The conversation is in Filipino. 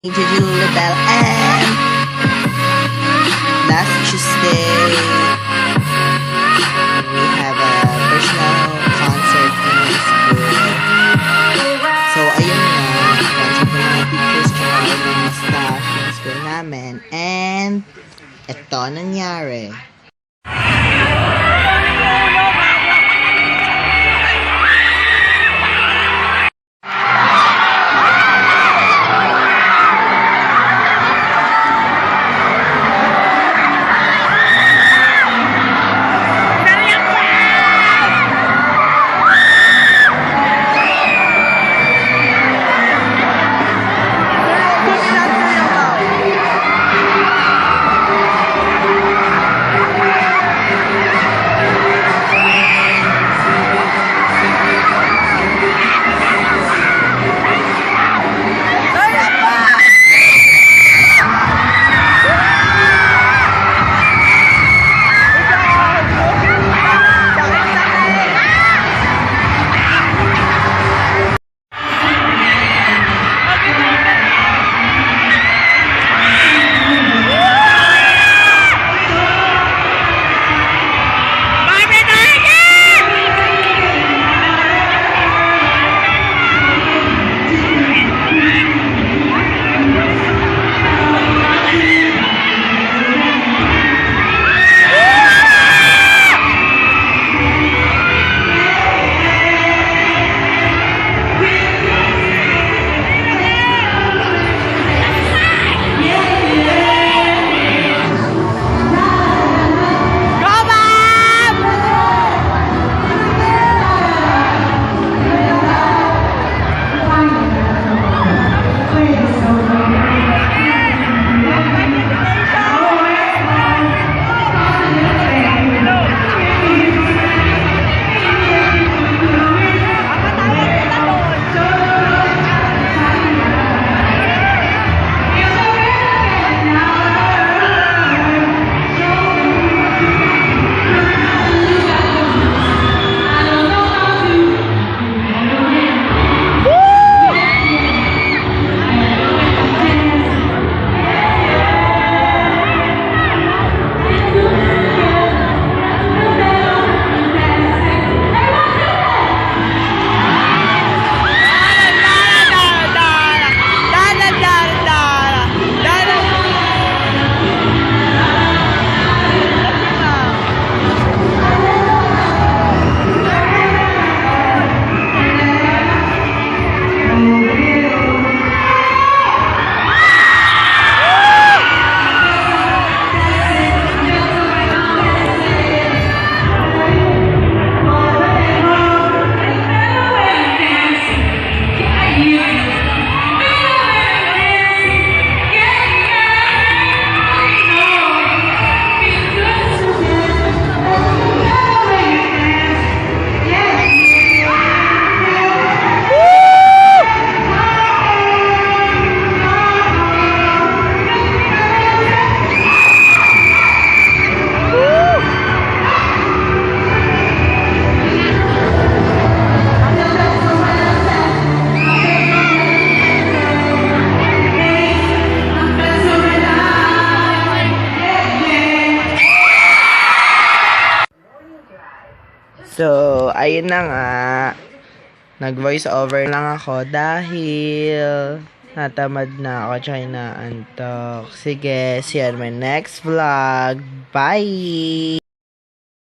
Gigi Lubel and last Tuesday we have a personal concert in my school. So ayun na, once of mga teachers tsaka yung mga staff ng school namin, and ito nangyari. So, ayun na nga. Nag-voice over lang ako dahil natamad na ako tsaka inaantok. Sige, see you on my next vlog. Bye!